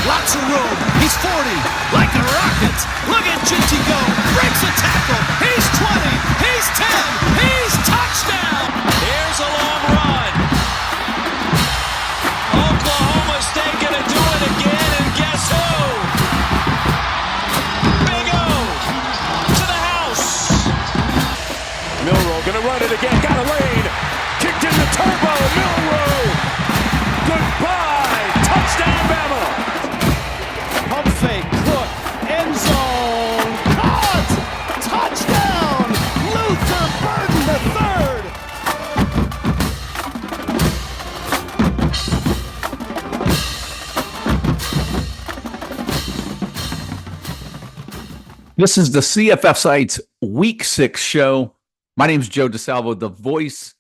Lots of room. He's 40. Like a rocket. Look at Ginty go. Breaks a tackle. He's 20. He's 10. He's touchdown. Here's a long run. Oklahoma State gonna do it again, and guess who? Big O to the house. Milroe gonna run it again. Got a lane. Kicked in the turbo. Milroe. Goodbye. Touchdown, Bama. Pump fake. Cook. End zone. Caught. Touchdown. Luther Burden the third. This is the CFF Sites Week 6 show. My name is Joe DeSalvo, the voice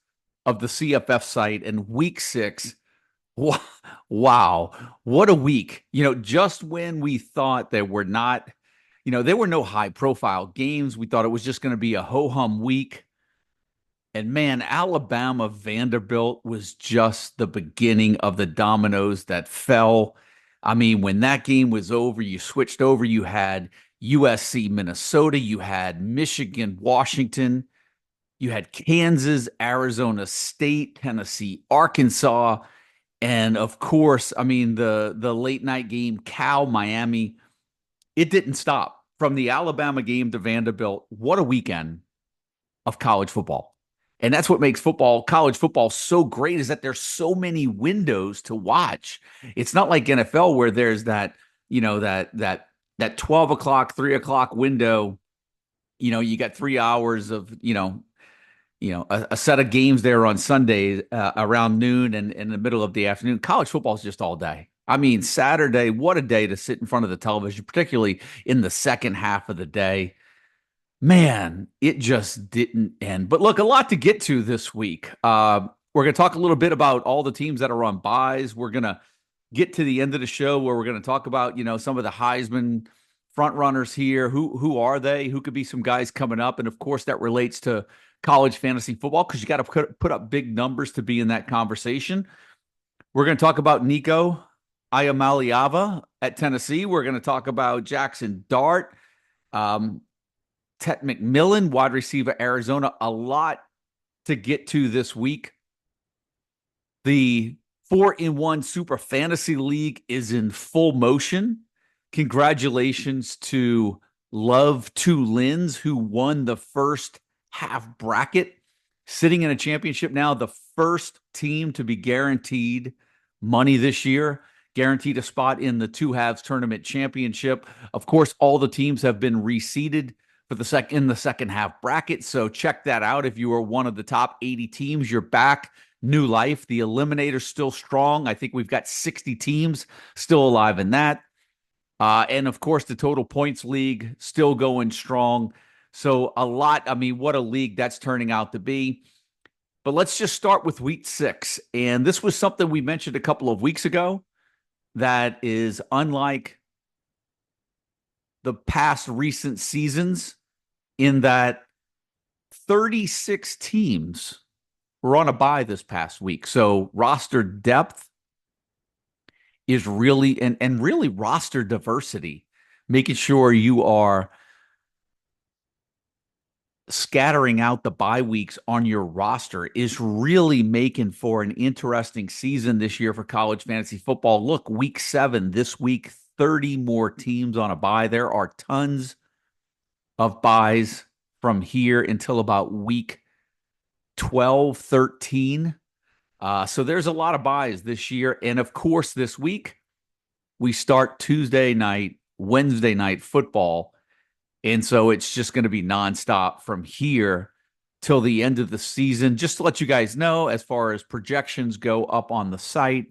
of the CFF site, and Week 6. Wow, what a week. Just when we thought there were not, there were no high-profile games. We thought it was just going to be a ho-hum week. And man, Alabama Vanderbilt was just the beginning of the dominoes that fell. I mean, when that game was over, you switched over, you had USC, Minnesota, you had Michigan, Washington, you had Kansas, Arizona State, Tennessee, Arkansas, and of course, I mean, the late night game, Cal, Miami. It didn't stop. From the Alabama game to Vanderbilt, what a weekend of college football. And that's what makes college football so great, is that there's so many windows to watch. It's not like NFL where there's that 12 o'clock, 3 o'clock window. You got 3 hours of, a set of games there on Sunday around noon and in the middle of the afternoon. College football is just all day. I mean, Saturday, what a day to sit in front of the television, particularly in the second half of the day. Man, it just didn't end. But look, a lot to get to this week. We're going to talk a little bit about all the teams that are on buys. We're going to get to the end of the show where we're going to talk about, some of the Heisman front runners here. Who are they? Who could be some guys coming up? And of course, that relates to college fantasy football, because you got to put up big numbers to be in that conversation. We're going to talk about Nico Iamaleava at Tennessee. We're going to talk about Jaxson Dart, Tet McMillan, wide receiver, Arizona. A lot to get to this week. The 4-in-1 Super Fantasy League is in full motion. Congratulations to Love Two Lins, who won the first half bracket, sitting in a championship now, the first team to be guaranteed money this year, guaranteed a spot in the two halves tournament championship. Of course, all the teams have been reseeded for in the second half bracket. So check that out. If you are one of the top 80 teams, you're back. New life. The Eliminator's still strong. I think we've got 60 teams still alive in that. And of course, the Total Points League still going strong. So a lot. I mean, what a league that's turning out to be. But let's just start with Week 6. And this was something we mentioned a couple of weeks ago that is unlike the past recent seasons, in that 36 teams were on a bye this past week. So roster depth is really, and really roster diversity, making sure you are scattering out the bye weeks on your roster is really making for an interesting season this year for college fantasy football. Look, Week 7 this week, 30 more teams on a bye. There are tons of buys from here until about week 12, 13. So there's a lot of buys this year. And of course, this week, we start Tuesday night, Wednesday night football. And so it's just going to be nonstop from here till the end of the season. Just to let you guys know, as far as projections go up on the site,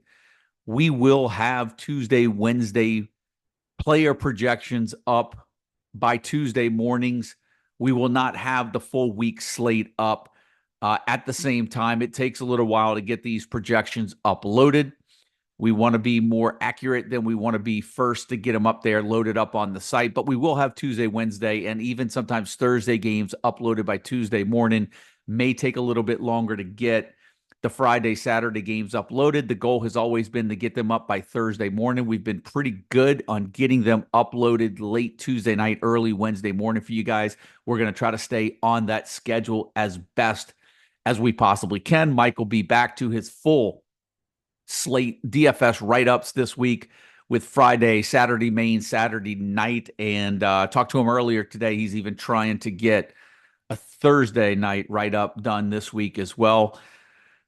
we will have Tuesday, Wednesday player projections up by Tuesday mornings. We will not have the full week slate up at the same time. It takes a little while to get these projections uploaded. We want to be more accurate than we want to be first to get them up there, loaded up on the site. But we will have Tuesday, Wednesday, and even sometimes Thursday games uploaded by Tuesday morning. May take a little bit longer to get. the Friday, Saturday games uploaded. The goal has always been to get them up by Thursday morning. We've been pretty good on getting them uploaded late Tuesday night, early Wednesday morning for you guys. We're going to try to stay on that schedule as best as we possibly can. Mike will be back to his full slate DFS write-ups this week with Friday, Saturday main, Saturday night, and talked to him earlier today. He's even trying to get a Thursday night write-up done this week as well.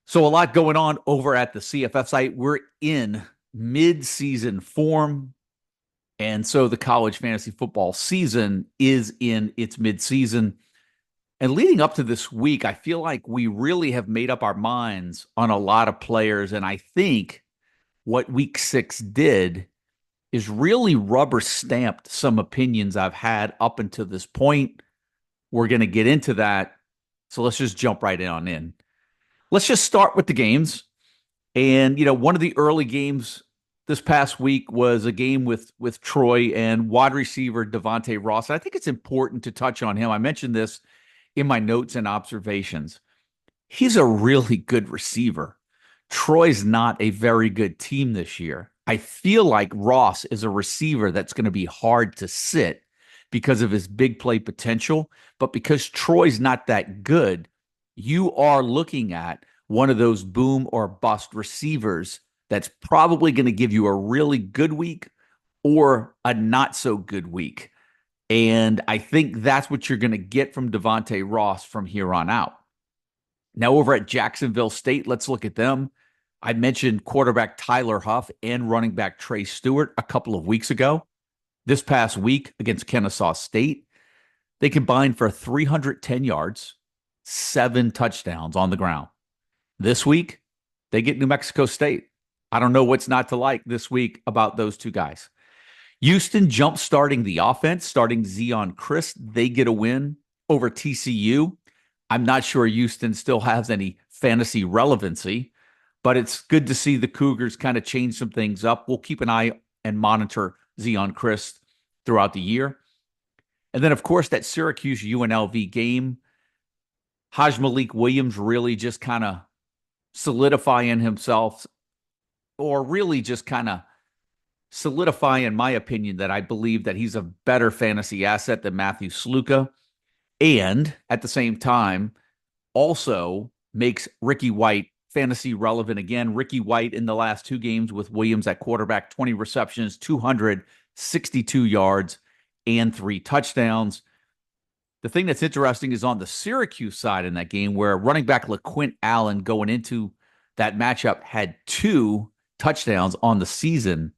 So a lot going on over at the CFF site. We're in mid-season form, and so the college fantasy football season is in its mid-season. And leading up to this week, I feel like we really have made up our minds on a lot of players, and I think what Week 6 did is really rubber-stamped some opinions I've had up until this point. We're going to get into that, so let's just jump right on in. Let's just start with the games. And, one of the early games this past week was a game with Troy and wide receiver Devontae Ross. And I think it's important to touch on him. I mentioned this in my notes and observations. He's a really good receiver. Troy's not a very good team this year. I feel like Ross is a receiver that's going to be hard to sit because of his big play potential. But because Troy's not that good, you are looking at one of those boom or bust receivers that's probably going to give you a really good week or a not so good week. And I think that's what you're going to get from Devontae Ross from here on out. Now over at Jacksonville State, let's look at them. I mentioned quarterback Tyler Huff and running back Trey Stewart a couple of weeks ago. This past week against Kennesaw State, they combined for 310 yards, 7 touchdowns on the ground. This week, they get New Mexico State. I don't know what's not to like this week about those two guys. Houston jump-starting the offense, starting Zion Christ. They get a win over TCU. I'm not sure Houston still has any fantasy relevancy, but it's good to see the Cougars kind of change some things up. We'll keep an eye and monitor Zion Christ throughout the year. And then, of course, that Syracuse UNLV game, Malik Williams really just kind of solidifying himself, or really just kind of solidify, in my opinion, that I believe that he's a better fantasy asset than Matthew Sluka, and at the same time also makes Ricky White fantasy relevant again. Ricky White in the last 2 games with Williams at quarterback, 20 receptions, 262 yards, and 3 touchdowns. The thing that's interesting is on the Syracuse side in that game, where running back LaQuint Allen going into that matchup had 2 touchdowns on the season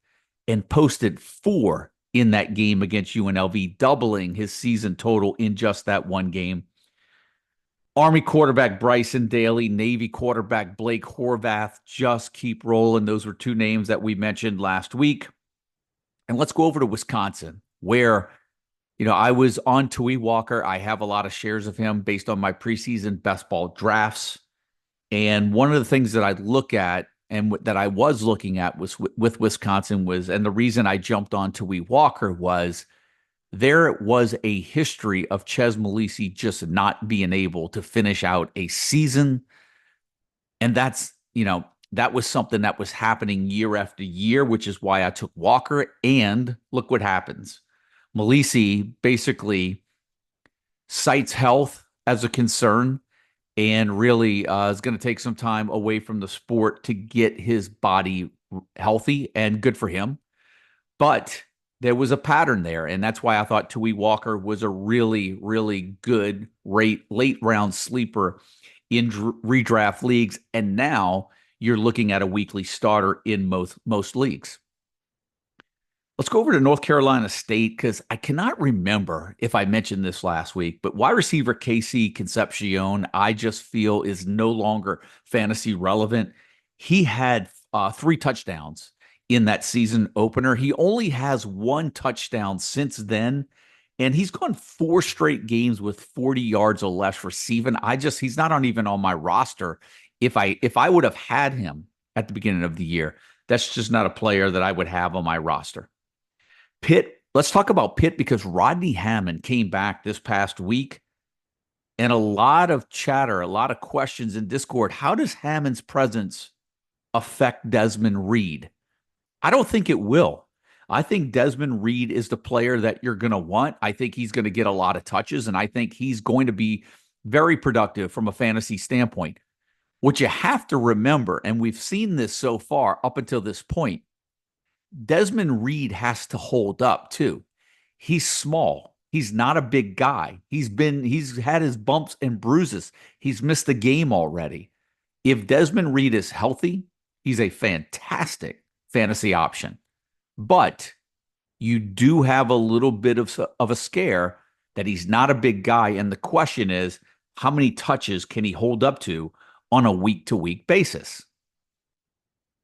and posted 4 in that game against UNLV, doubling his season total in just that one game. Army quarterback Bryson Daly, Navy quarterback Blake Horvath just keep rolling. Those were 2 names that we mentioned last week. And let's go over to Wisconsin, where I was on Tui Walker. I have a lot of shares of him based on my preseason best ball drafts. And one of the things that I look at and that I was looking at was with Wisconsin and the reason I jumped on Tui Walker was there was a history of Ches Malisi just not being able to finish out a season. And that was something that was happening year after year, which is why I took Walker. And look what happens. Malisi basically cites health as a concern and really is going to take some time away from the sport to get his body healthy, and good for him. But there was a pattern there, and that's why I thought Tui Walker was a really, really good late round sleeper in redraft leagues, and now you're looking at a weekly starter in most leagues. Let's go over to North Carolina State, because I cannot remember if I mentioned this last week, but wide receiver Casey Concepcion, I just feel is no longer fantasy relevant. He had 3 touchdowns in that season opener. He only has 1 touchdown since then, and he's gone 4 straight games with 40 yards or less receiving. He's not even on my roster. If I would have had him at the beginning of the year, that's just not a player that I would have on my roster. Pitt, let's talk about Pitt, because Rodney Hammond came back this past week. and a lot of chatter, a lot of questions in Discord. How does Hammond's presence affect Desmond Reid? I don't think it will. I think Desmond Reid is the player that you're going to want. I think he's going to get a lot of touches, and I think he's going to be very productive from a fantasy standpoint. What you have to remember, and we've seen this so far up until this point, Desmond Reid has to hold up too. He's small. He's not a big guy. He's had his bumps and bruises. He's missed the game already. If Desmond Reid is healthy, he's a fantastic fantasy option. But you do have a little bit of a scare that he's not a big guy. And the question is, how many touches can he hold up to on a week-to-week basis?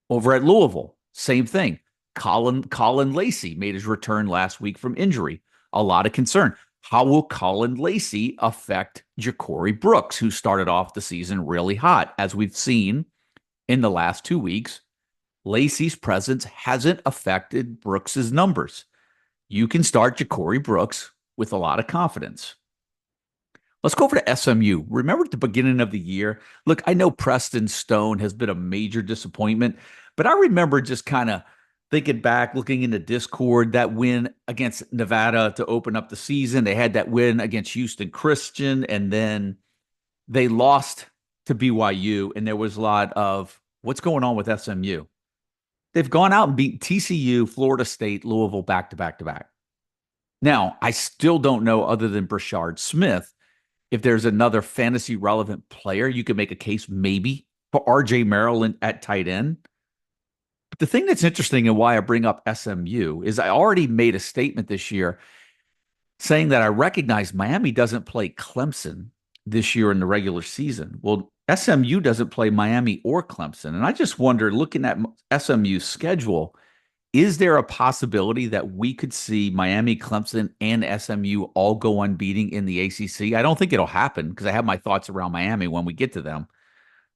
Over at Louisville, same thing. Colin Lacey made his return last week from injury. A lot of concern. How will Colin Lacey affect Ja'Cory Brooks, who started off the season really hot? As we've seen in the last 2 weeks, Lacey's presence hasn't affected Brooks's numbers. You can start Ja'Cory Brooks with a lot of confidence. Let's go over to SMU. Remember at the beginning of the year? Look, I know Preston Stone has been a major disappointment, but I remember just kind of thinking back, looking into Discord, that win against Nevada to open up the season. They had that win against Houston Christian, and then they lost to BYU, and there was a lot of what's going on with SMU. They've gone out and beat TCU, Florida State, Louisville back-to-back-to-back. Now, I still don't know, other than Brashard Smith, if there's another fantasy-relevant player. You could make a case maybe for R.J. Maryland at tight end. But the thing that's interesting and why I bring up SMU is I already made a statement this year saying that I recognize Miami doesn't play Clemson this year in the regular season. Well, SMU doesn't play Miami or Clemson. And I just wonder, looking at SMU's schedule, is there a possibility that we could see Miami, Clemson, and SMU all go unbeaten in the ACC? I don't think it'll happen because I have my thoughts around Miami when we get to them.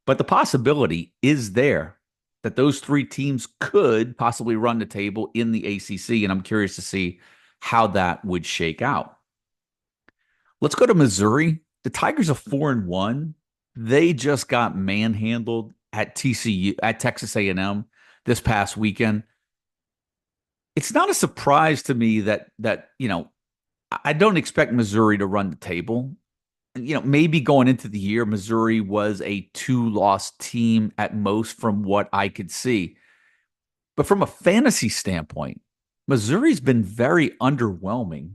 But the possibility is there that those three teams could possibly run the table in the ACC, and I'm curious to see how that would shake out. Let's go to Missouri. The Tigers are 4-1. They just got manhandled at TCU, at Texas A&M this past weekend. It's not a surprise to me that I don't expect Missouri to run the table. Maybe going into the year, Missouri was a 2-loss team at most from what I could see. But from a fantasy standpoint, Missouri's been very underwhelming.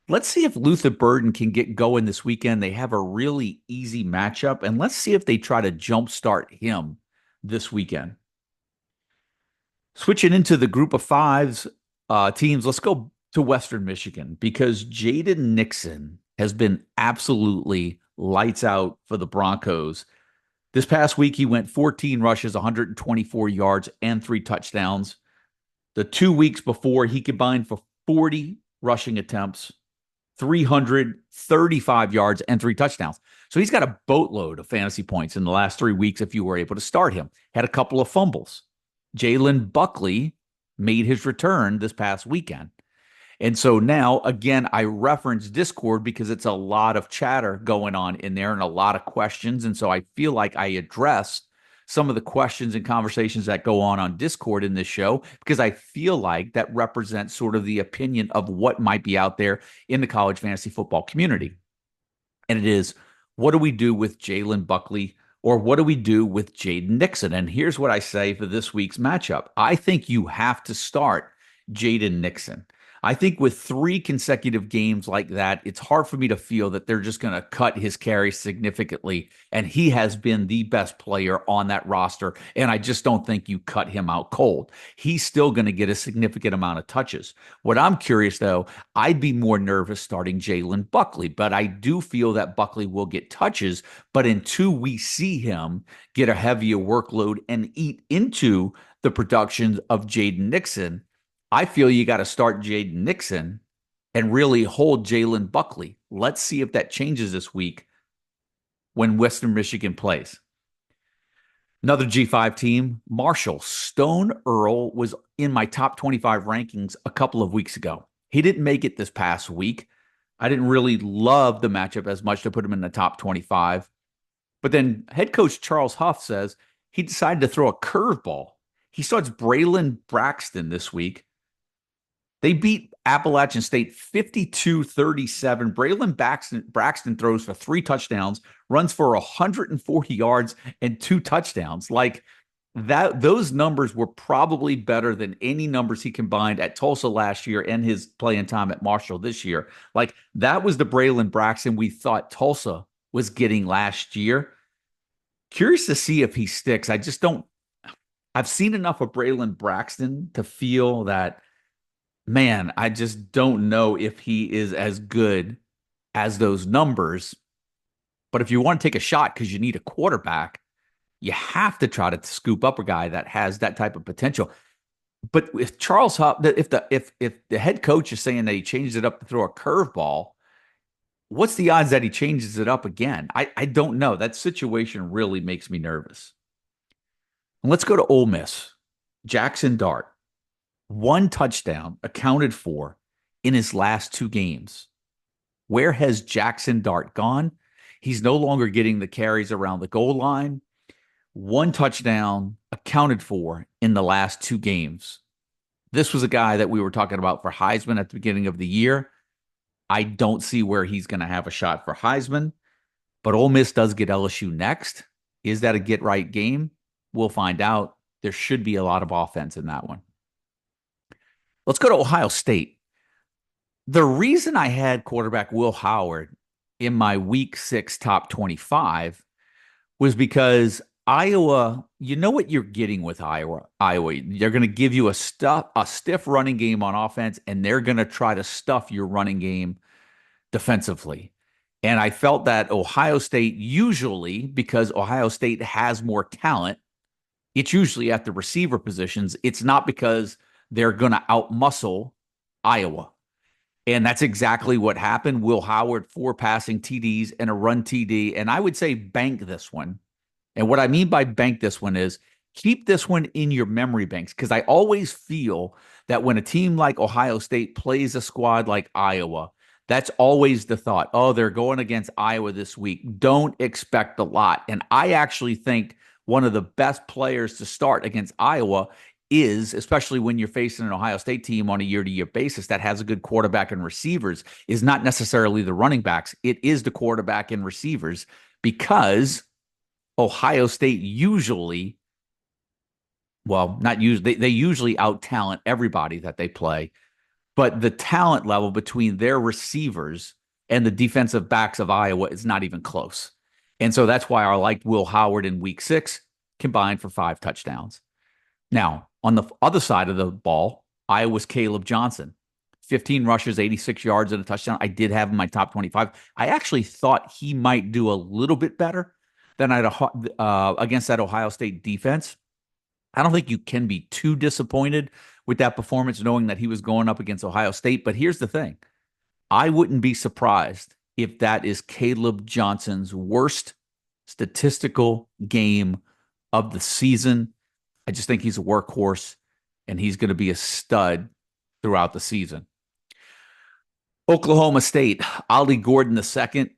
Let's see if Luther Burden can get going this weekend. They have a really easy matchup, and let's see if they try to jumpstart him this weekend. Switching into the group of fives teams, let's go to Western Michigan, because Jaden Nixon has been absolutely lights out for the Broncos. This past week, he went 14 rushes, 124 yards, and 3 touchdowns. The 2 weeks before, he combined for 40 rushing attempts, 335 yards, and 3 touchdowns. So he's got a boatload of fantasy points in the last 3 weeks if you were able to start him. Had a couple of fumbles. Jalen Buckley made his return this past weekend. And so now, again, I reference Discord because it's a lot of chatter going on in there and a lot of questions. And so I feel like I address some of the questions and conversations that go on Discord in this show, because I feel like that represents sort of the opinion of what might be out there in the college fantasy football community. And it is, what do we do with Jalen Buckley, or what do we do with Jaden Nixon? And here's what I say for this week's matchup. I think you have to start Jaden Nixon. I think with 3 consecutive games like that, it's hard for me to feel that they're just going to cut his carries significantly. And he has been the best player on that roster. And I just don't think you cut him out cold. He's still going to get a significant amount of touches. What I'm curious, though, I'd be more nervous starting Jalen Buckley, but I do feel that Buckley will get touches. But until we see him get a heavier workload and eat into the production of Jaden Nixon, I feel you got to start Jaden Nixon and really hold Jalen Buckley. Let's see if that changes this week when Western Michigan plays. Another G5 team, Marshall. Stone Earl was in my top 25 rankings a couple of weeks ago. He didn't make it this past week. I didn't really love the matchup as much to put him in the top 25. But then head coach Charles Huff says he decided to throw a curveball. He starts Braylon Braxton this week. They beat Appalachian State 52-37. Braxton throws for 3 touchdowns, runs for 140 yards and 2 touchdowns. Like that, those numbers were probably better than any numbers he combined at Tulsa last year and his playing time at Marshall this year. Like that was the Braylon Braxton we thought Tulsa was getting last year. Curious to see if he sticks. I just don't. I've seen enough of Braylon Braxton to feel that, man, I just don't know if he is as good as those numbers. But if you want to take a shot because you need a quarterback, you have to try to scoop up a guy that has that type of potential. But if Charles Huff, if the head coach is saying that he changes it up to throw a curveball, what's the odds that he changes it up again? I don't know. That situation really makes me nervous. And let's go to Ole Miss. Jaxson Dart, 1 touchdown accounted for in his last 2 games. Where has Jaxson Dart gone? He's no longer getting the carries around the goal line. 1 touchdown accounted for in the last 2 games. This was a guy that we were talking about for Heisman at the beginning of the year. I don't see where he's going to have a shot for Heisman, but Ole Miss does get LSU next. Is that a get-right game? We'll find out. There should be a lot of offense in that one. Let's go to Ohio State. The reason I had quarterback Will Howard in my Week 6 top 25 was because Iowa, you know what you're getting with Iowa. They're going to give you a stiff running game on offense, and they're going to try to stuff your running game defensively. And I felt that Ohio State usually, because Ohio State has more talent, it's usually at the receiver positions. It's not because they're going to outmuscle Iowa. And that's exactly what happened. Will Howard, 4 passing TDs and a run TD. And I would say bank this one. And what I mean by bank this one is keep this one in your memory banks, because I always feel that when a team like Ohio State plays a squad like Iowa, that's always the thought. Oh, they're going against Iowa this week. Don't expect a lot. And I actually think one of the best players to start against Iowa is, especially when you're facing an Ohio State team on a year-to-year basis that has a good quarterback and receivers, is not necessarily the running backs. It is the quarterback and receivers, because Ohio State usually, well, not usually, they usually out-talent everybody that they play, but the talent level between their receivers and the defensive backs of Iowa is not even close. And so that's why I liked Will Howard in Week 6, combined for 5 touchdowns. Now, on the other side of the ball, Iowa's Caleb Johnson, 15 rushes, 86 yards and a touchdown. I did have him in my top 25. I actually thought he might do a little bit better than against that Ohio State defense. I don't think you can be too disappointed with that performance, knowing that he was going up against Ohio State. But here's the thing. I wouldn't be surprised if that is Caleb Johnson's worst statistical game of the season. I just think he's a workhorse, and he's going to be a stud throughout the season. Oklahoma State, Ollie Gordon II.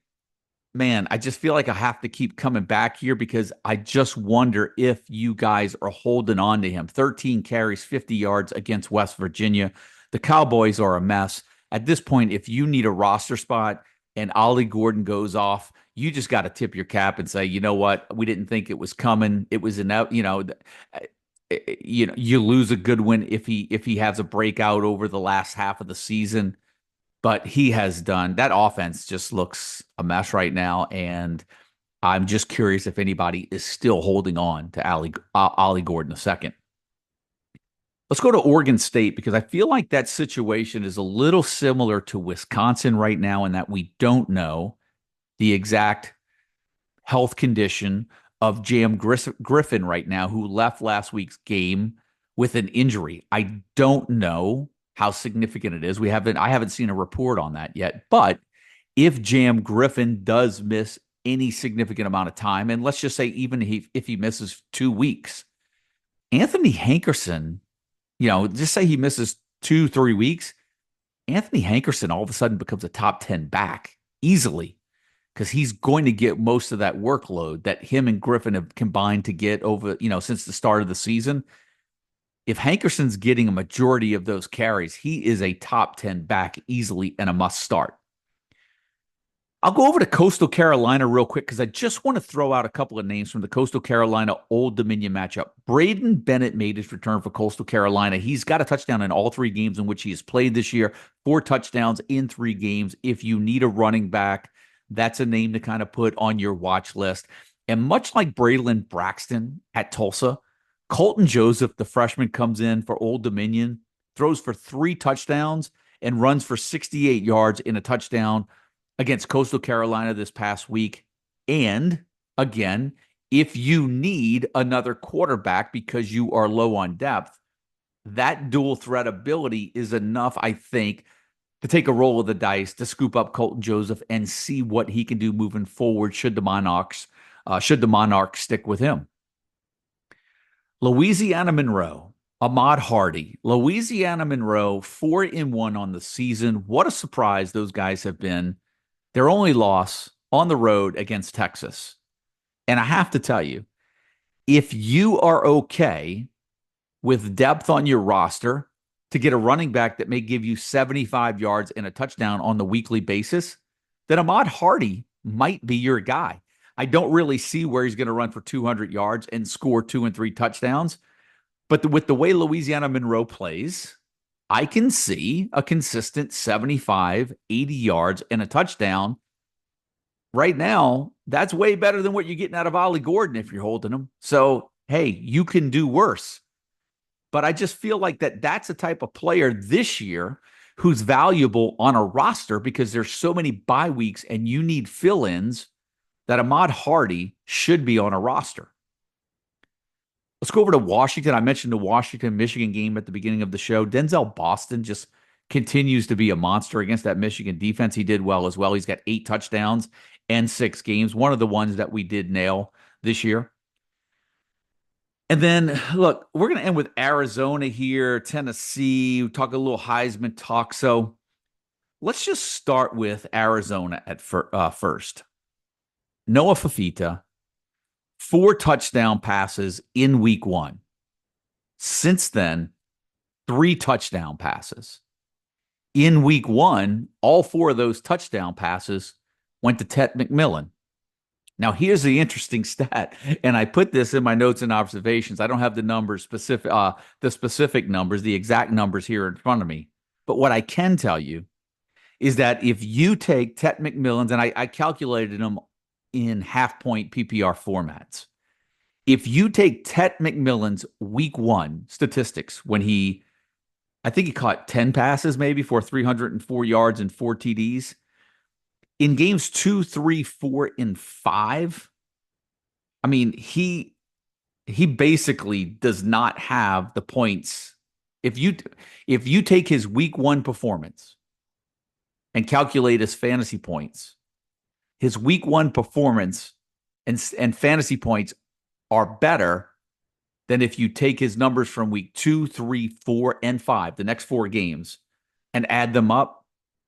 Man, I just feel like I have to keep coming back here, because I just wonder if you guys are holding on to him. 13 carries, 50 yards against West Virginia. The Cowboys are a mess. At this point, if you need a roster spot and Ollie Gordon goes off, you just got to tip your cap and say, you know what? We didn't think it was coming. It was you lose a good one if he has a breakout over the last half of the season. But he has done, that offense just looks a mess right now. And I'm just curious if anybody is still holding on to Ollie Gordon II. Let's go to Oregon State, because I feel like that situation is a little similar to Wisconsin right now, in that we don't know the exact health condition of Jam Griffin right now, who left last week's game with an injury. I don't know how significant it is. I haven't seen a report on that yet. But if Jam Griffin does miss any significant amount of time, and let's just say even if he misses 2 weeks, Anthony Hankerson, just say he misses 2-3 weeks, Anthony Hankerson all of a sudden becomes a top 10 back easily because he's going to get most of that workload that him and Griffin have combined to get over, since the start of the season. If Hankerson's getting a majority of those carries, he is a top 10 back easily and a must start. I'll go over to Coastal Carolina real quick because I just want to throw out a couple of names from the Coastal Carolina Old Dominion matchup. Braden Bennett made his return for Coastal Carolina. He's got a touchdown in all 3 games in which he has played this year, 4 touchdowns in 3 games. If you need a running back, that's a name to kind of put on your watch list. And much like Braylon Braxton at Tulsa, Colton Joseph, the freshman, comes in for Old Dominion, throws for 3 touchdowns, and runs for 68 yards in a touchdown against Coastal Carolina this past week. And again, if you need another quarterback because you are low on depth, that dual threat ability is enough, I think, to take a roll of the dice to scoop up Colton Joseph and see what he can do moving forward should the Monarchs stick with him. Louisiana Monroe, Ahmad Hardy. Louisiana Monroe, 4-1 on the season. What a surprise those guys have been. Their only loss on the road against Texas. And I have to tell you, if you are okay with depth on your roster to get a running back that may give you 75 yards and a touchdown on the weekly basis, then Ahmad Hardy might be your guy. I don't really see where he's going to run for 200 yards and score 2 and 3 touchdowns. But with the way Louisiana Monroe plays, I can see a consistent 75, 80 yards and a touchdown. Right now, that's way better than what you're getting out of Ollie Gordon if you're holding him. So, hey, you can do worse. But I just feel like that's a type of player this year who's valuable on a roster because there's so many bye weeks and you need fill-ins that Ahmad Hardy should be on a roster. Let's go over to Washington. I mentioned the Washington-Michigan game at the beginning of the show. Denzel Boston just continues to be a monster against that Michigan defense. He did well as well. He's got 8 touchdowns and 6 games, one of the ones that we did nail this year. And then, look, we're going to end with Arizona here, Tennessee. We talk a little Heisman talk. So let's just start with Arizona at first. Noah Fafita, 4 touchdown passes in week 1. Since then, 3 touchdown passes. In week 1, all 4 of those touchdown passes went to Tet McMillan. Now, here's the interesting stat, and I put this in my notes and observations. I don't have the numbers the specific numbers, the exact numbers here in front of me. But what I can tell you is that if you take Tet McMillan's, and I calculated them in half-point PPR formats. If you take Tet McMillan's week 1 statistics, when I think he caught 10 passes maybe for 304 yards and 4 TDs. In games 2, 3, 4, and 5, I mean, he basically does not have the points. If you take his week 1 performance and calculate his fantasy points, his week 1 performance and fantasy points are better than if you take his numbers from week 2, 3, 4, and 5, the next 4 games, and add them up.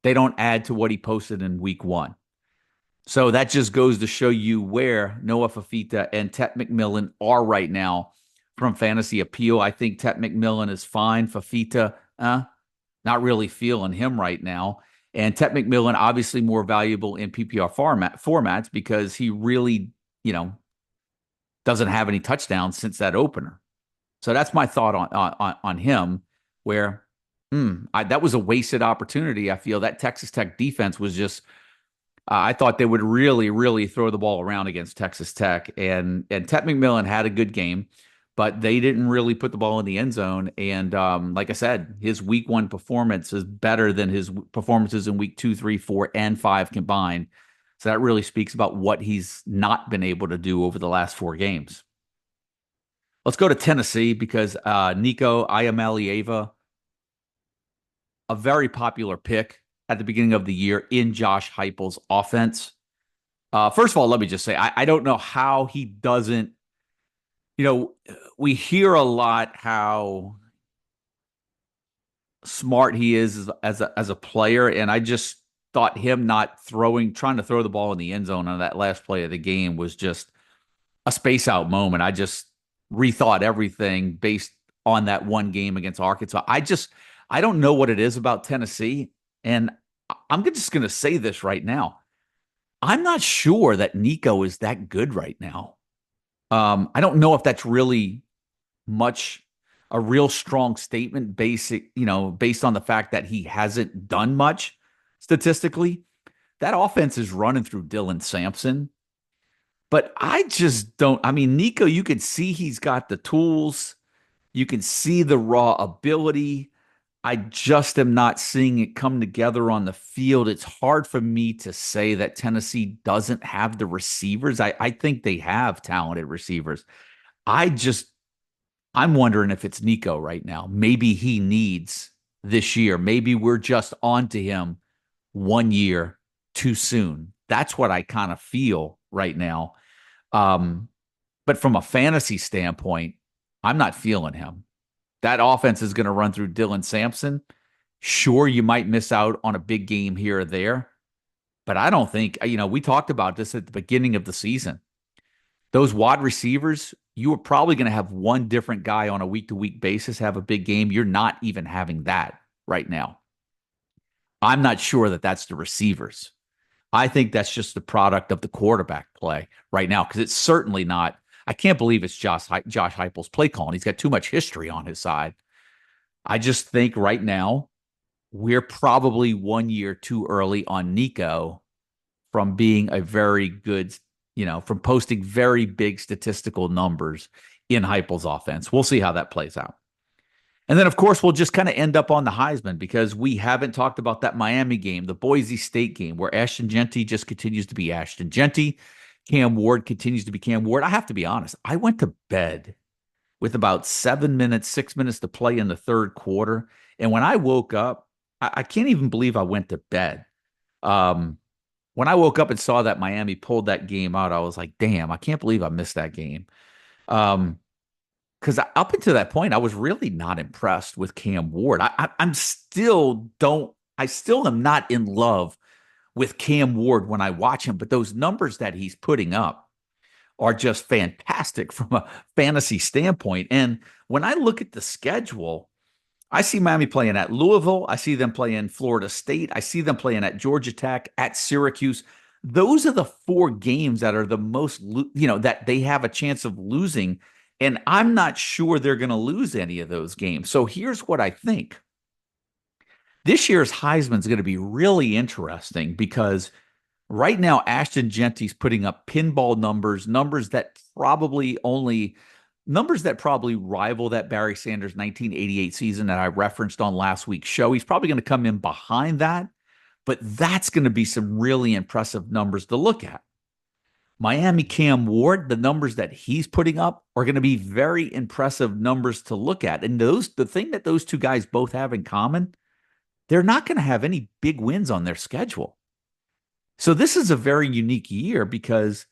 They don't add to what he posted in week 1. So that just goes to show you where Noah Fafita and Tet McMillan are right now from fantasy appeal. I think Tet McMillan is fine. Fafita, not really feeling him right now. And Tet McMillan, obviously more valuable in PPR formats because he really, doesn't have any touchdowns since that opener. So that's my thought on him, where that was a wasted opportunity. I feel that Texas Tech defense was just, I thought they would really, really throw the ball around against Texas Tech. And Tet McMillan had a good game, but they didn't really put the ball in the end zone. And like I said, his week 1 performance is better than his performances in week 2, 3, 4, and 5 combined. So that really speaks about what he's not been able to do over the last 4 games. Let's go to Tennessee because Nico Iamaleava, a very popular pick at the beginning of the year in Josh Heupel's offense. First of all, let me just say, I don't know how he doesn't, we hear a lot how smart he is as a player, and I just thought him not trying to throw the ball in the end zone on that last play of the game was just a space out moment. I just rethought everything based on that one game against Arkansas. I don't know what it is about Tennessee, and I'm just going to say this right now. I'm not sure that Nico is that good right now. I don't know if that's really much a real strong statement based on the fact that he hasn't done much statistically. That offense is running through Dylan Sampson. But I just don't. I mean, Nico, you can see he's got the tools. You can see the raw ability. I just am not seeing it come together on the field. It's hard for me to say that Tennessee doesn't have the receivers. I think they have talented receivers. I'm wondering if it's Nico right now. Maybe he needs this year. Maybe we're just on to him 1 year too soon. That's what I kind of feel right now. But from a fantasy standpoint, I'm not feeling him. That offense is going to run through Dylan Sampson. Sure, you might miss out on a big game here or there, but I don't think, we talked about this at the beginning of the season. Those wide receivers, you are probably going to have one different guy on a week-to-week basis have a big game. You're not even having that right now. I'm not sure that that's the receivers. I think that's just the product of the quarterback play right now, because it's certainly not. I can't believe it's Josh Heupel's play calling. He's got too much history on his side. I just think right now we're probably 1 year too early on Nico from being a very good, from posting very big statistical numbers in Heupel's offense. We'll see how that plays out. And then, of course, we'll just kind of end up on the Heisman because we haven't talked about that Miami game, the Boise State game, where Ashton Jeanty just continues to be Ashton Jeanty. Cam Ward continues to be Cam Ward. I have to be honest. I went to bed with about 6 minutes to play in the third quarter. And when I woke up, I can't even believe I went to bed. When I woke up and saw that Miami pulled that game out, I was like, damn, I can't believe I missed that game. Because up until that point, I was really not impressed with Cam Ward. I still am not in love with Cam Ward when I watch him, but those numbers that he's putting up are just fantastic from a fantasy standpoint. And when I look at the schedule, I see Miami playing at Louisville. I see them playing Florida State. I see them playing at Georgia Tech, at Syracuse. Those are the 4 games that are the most, that they have a chance of losing. And I'm not sure they're going to lose any of those games. So here's what I think. This year's Heisman is going to be really interesting because right now Ashton Jeanty's putting up pinball numbers that probably rival that Barry Sanders 1988 season that I referenced on last week's show. He's probably going to come in behind that, but that's going to be some really impressive numbers to look at. Miami Cam Ward, the numbers that he's putting up are going to be very impressive numbers to look at. And the thing that those two guys both have in common, they're not going to have any big wins on their schedule. So this is a very unique year because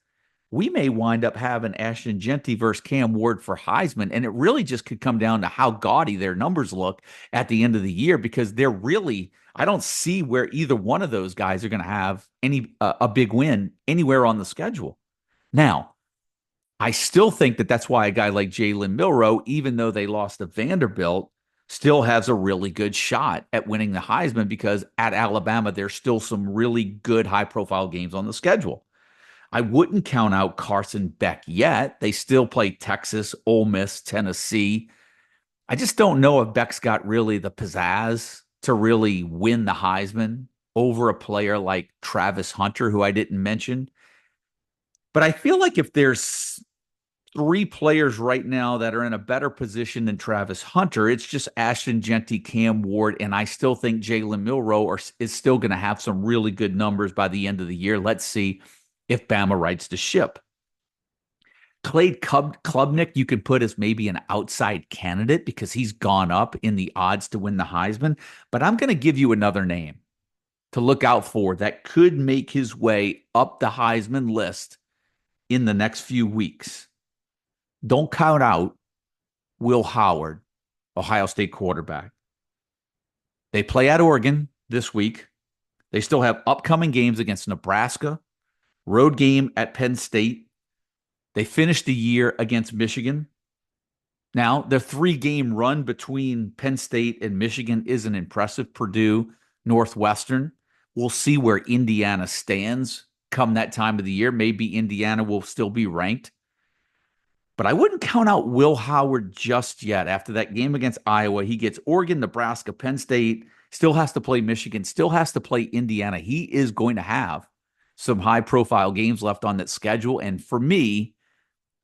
we may wind up having Ashton Jeanty versus Cam Ward for Heisman, and it really just could come down to how gaudy their numbers look at the end of the year because I don't see where either one of those guys are going to have a big win anywhere on the schedule. Now, I still think that's why a guy like Jalen Milroe, even though they lost to Vanderbilt, still has a really good shot at winning the Heisman because at Alabama, there's still some really good high-profile games on the schedule. I wouldn't count out Carson Beck yet. They still play Texas, Ole Miss, Tennessee. I just don't know if Beck's got really the pizzazz to really win the Heisman over a player like Travis Hunter, who I didn't mention. But I feel like if there's 3 players right now that are in a better position than Travis Hunter, it's just Ashton Jeanty, Cam Ward, and I still think Jalen Milroe is still going to have some really good numbers by the end of the year. Let's see if Bama rights the ship. Cade Klubnik, you could put as maybe an outside candidate because he's gone up in the odds to win the Heisman. But I'm going to give you another name to look out for that could make his way up the Heisman list in the next few weeks. Don't count out Will Howard, Ohio State quarterback. They play at Oregon this week. They still have upcoming games against Nebraska, road game at Penn State. They finished the year against Michigan. Now, their 3-game run between Penn State and Michigan isn't impressive. Purdue, Northwestern. We'll see where Indiana stands come that time of the year. Maybe Indiana will still be ranked. But I wouldn't count out Will Howard just yet. After that game against Iowa, he gets Oregon, Nebraska, Penn State, still has to play Michigan, still has to play Indiana. He is going to have some high-profile games left on that schedule. And for me,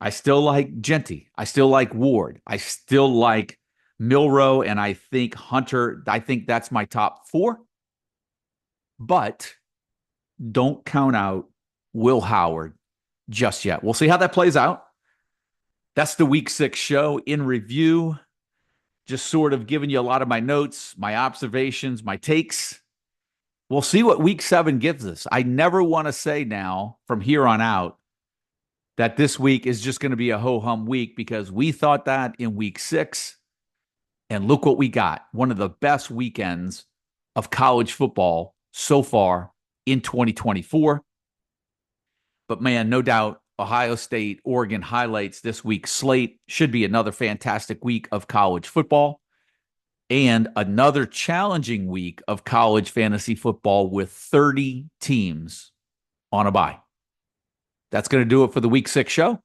I still like Genty. I still like Ward. I still like Milroe, and I think Hunter. I think that's my top 4. But don't count out Will Howard just yet. We'll see how that plays out. That's the Week 6 show in review. Just sort of giving you a lot of my notes, my observations, my takes. We'll see what Week 7 gives us. I never want to say now, from here on out, that this week is just going to be a ho-hum week, because we thought that in Week 6, and look what we got. One of the best weekends of college football so far in 2024. But man, no doubt, Ohio State, Oregon highlights this week's slate. Should be another fantastic week of college football and another challenging week of college fantasy football with 30 teams on a bye. That's going to do it for the Week 6 show.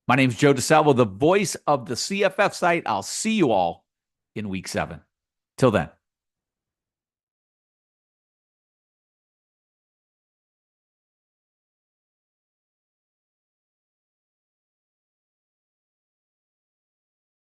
My name's Joe DeSalvo, the voice of the CFF site. I'll see you all in Week 7. Till then.